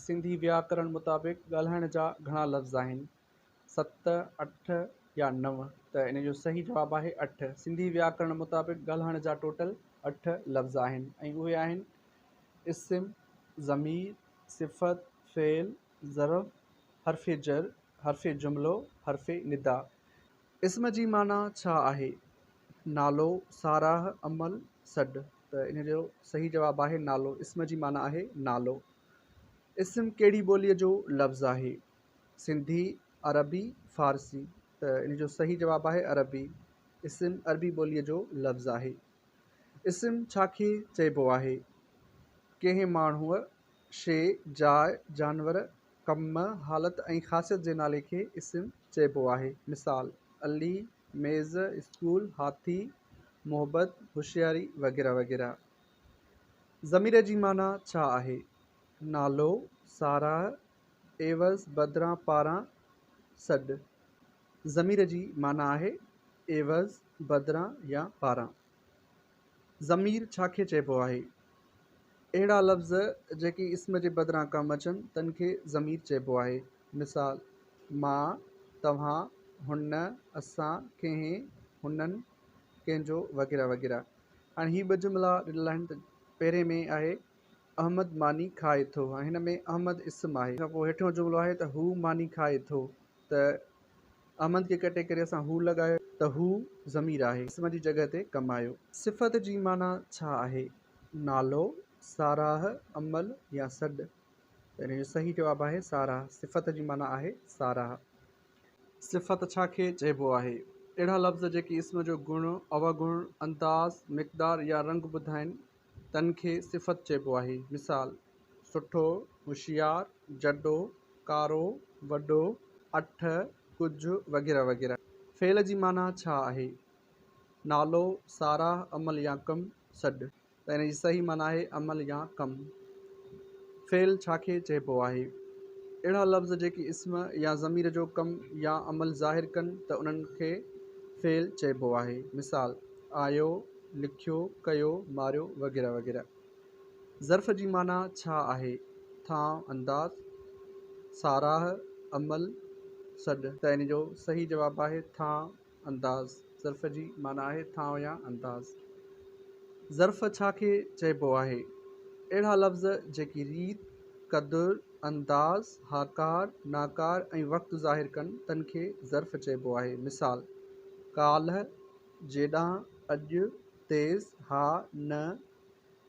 सिंधी व्याकरण मुताबिक़ ॻाल्हाइण जा घणा लफ़्ज़ आहिनि? 7, 8 या 9? त इन जो सही जवाबु आहे 8। सिंधी व्याकरण मुताबिक़ ॻाल्हाइण जा टोटल 8 लफ़्ज़ आहिनि ऐं उहे आहिनि इस्म, ज़मीर, सिफ़त, फ़ेल, ज़र्फ़, हर्फ़े जर, हर्फ़े जुमिलो, हर्फ़े निदा। इस्म जी माना छा आहे? नालो, साराह, अमल, सॾ। त इन जो सही जवाबु आहे नालो। इस्म जी माना आहे नालो। इस्म कहिड़ी ॿोलीअ जो लफ़्ज़ आहे? सिंधी, अरबी, फ़ारसी। त इन जो सही जवाबु आहे अरबी। इस्म अरबी ॿोलीअ जो लफ़्ज़ आहे। इस्म छा खे चइबो आहे? कंहिं माण्हूअ, शइ, जाइ, जानवर, कम, हालत ऐं ख़ासियत जे नाले खे इस्म चइबो आहे। मिसाल, अली, मेज़, स्कूल, हाथी, मोहबत, होशियारी वग़ैरह वग़ैरह। ज़मीर जी माना छा आहे? नालो, साराह, एवज़, बदिरां, पारां, सॾ। ज़मीर जी माना आहे एवज़, बदिरां या पारां। ज़मीर छा खे चइबो आहे? अहिड़ा लफ़्ज़ जेके इस्म जे बदिरां कमु अचनि तन खे ज़मीर चइबो आहे। मिसाल, मां, तव्हां, हुन, असां, कंहिं, हुननि, कंहिंजो वग़ैरह वग़ैरह। हाणे ही ॿ जुमिला ॾिनल आहिनि। त पहिरें में आहे अहमद मानी खाए थो। हिन में अहमद इस्म आहे। खां पोइ हेठियों जुमिलो आहे त हू मानी खाए थो। त अहमद खे कटे करे असां हू लॻायो त हू ज़मीर आहे, इस्म जी जॻह ते कमु आयो। सिफ़त जी माना छा आहे? नालो, साराह, अमल या सॾ। त इन जो सही जवाबु आहे साराह। सिफ़त जी माना आहे साराह। सिफ़त छा खे चइबो आहे? अहिड़ा लफ़्ज़ जेके इस्म जो गुण, अवगुण, अंदाज़, मिक़दार या रंग ॿुधाइनि तन खे सिफ़त चइबो आहे। मिसाल, सुठो, होशियारु, जडो, कारो, वॾो, अठ, कुझु वग़ैरह वग़ैरह। फ़ेल जी माना छा आहे? नालो, साराह, अमल या कम, सॾ। त इन जी सही माना आहे अमल या कम। फ़ेल छा खे चइबो आहे? अहिड़ा लफ़्ज़ जेके इस्म या ज़मीर जो कमु या अमल ज़ाहिर कनि त उन्हनि खे फ़ेल चइबो आहे। मिसाल, आयो, लिखियो, कयो, मारियो वग़ैरह वग़ैरह। ज़र्फ़ जी माना छा आहे? थां, अंदाज़, साराह, अमल, सॾ। त इन जो सही जवाबु आहे थां, अंदाज़। ज़र्फ़ जी माना आहे थां या अंदाज़। ज़र्फ़ छा खे चइबो आहे? अहिड़ा लफ़्ज़ जेकी रीत, क़दुरु, अंदाज़, हाकार, नाकार ऐं वक़्तु ज़ाहिर कनि तन खे ज़र्फ़ चइबो आहे। मिसाल, काल्ह, जेॾांहुं, अॼु, तेज़, हा, न,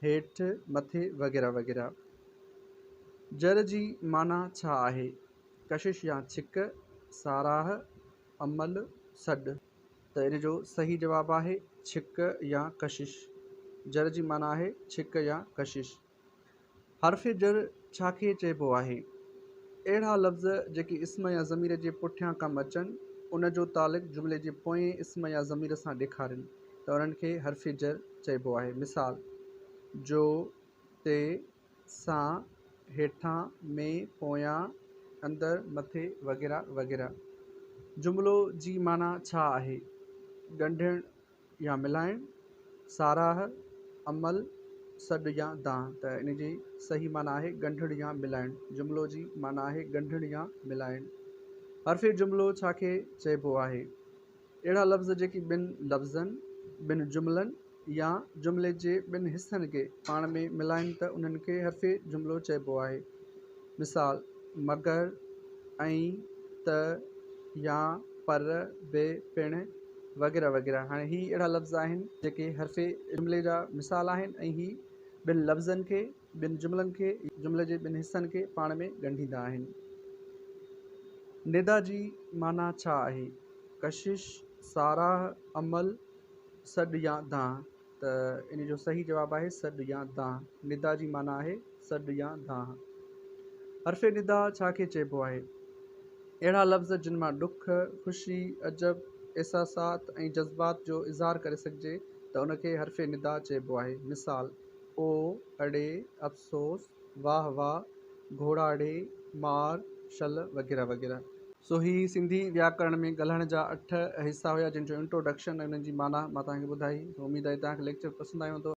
हेठि, मथे वग़ैरह वग़ैरह। जर जी माना छा आहे? कशिश या छिक, साराह, अमल, सॾ। त इन जो सही जवाबु आहे छिक या कशिश। जर जी माना आहे छिक या कशिश। हर्फ़े जर छा खे चइबो आहे? अहिड़ा लफ़्ज़ जेके इस्म या ज़मीर जे पुठियां कमु अचनि उन जो तालिक़ जुमिले जे पोएं इस्म या ज़मीर सां ॾेखारनि त उन्हनि खे हर्फ़े जर चइबो आहे। मिसाल, जो, ते, सां, हेठां, में, पोयां, अंदरि, मथे वग़ैरह वग़ैरह। जुमिलो जी माना छा आहे? ॻंढिण या मिलाइण, साराह, अमल, सॾ या दांह। त इन जी सही माना आहे ॻंढिण या मिलाइण। जुमिलो जी माना आहे ॻंढिण या मिलाइण। हर्फ़े जुमिलो छा खे चइबो आहे? अहिड़ा लफ़्ज़ जेके ॿिनि लफ़्ज़नि, ॿिनि जुमिलनि या जुमिले जे ॿिनि हिसनि खे पाण में मिलाइनि त उन्हनि खे हर्फ़े जुमिलो चइबो आहे। मिसाल, मगर, ऐं, त, या, पर, बे, पिण वग़ैरह वग़ैरह। हाणे ही अहिड़ा लफ़्ज़ आहिनि जेके हर्फ़े जुमिले जा मिसाल आहिनि ऐं ही ॿिनि लफ़्ज़नि खे, ॿिनि जुमिलनि खे, जुमिले जे ॿिनि हिसनि खे पाण में ॻंढींदा आहिनि। निदा जी माना छा आहे? कशिश, साराह, अमल, सॾ या दांह। त इन जो सही जवाबु आहे सॾ या दांह। निदा जी माना आहे सॾ या दांह। हर्फ़े निदा छा खे चइबो आहे? अहिड़ा लफ़्ज़ जिन मां ॾुख, ख़ुशी, अजब, एहसासात ऐं जज़्बात जो इज़हार करे सघिजे त उनखे हर्फ़े निदा चइबो आहे। मिसाल, ओ, अड़े, अफ़सोस, वाह वाह, घोड़ा ॾे, मार, शल वग़ैरह वग़ैरह। सो ही सिंधी व्याकरण में ॻाल्हाइण जा 8 हिसा हुया जिन जो इंट्रोडक्शन ऐं उन्हनि जी माना मां तव्हांखे ॿुधाई। उमेदु आहे तव्हांखे लेक्चर पसंदि आयो हूंदो।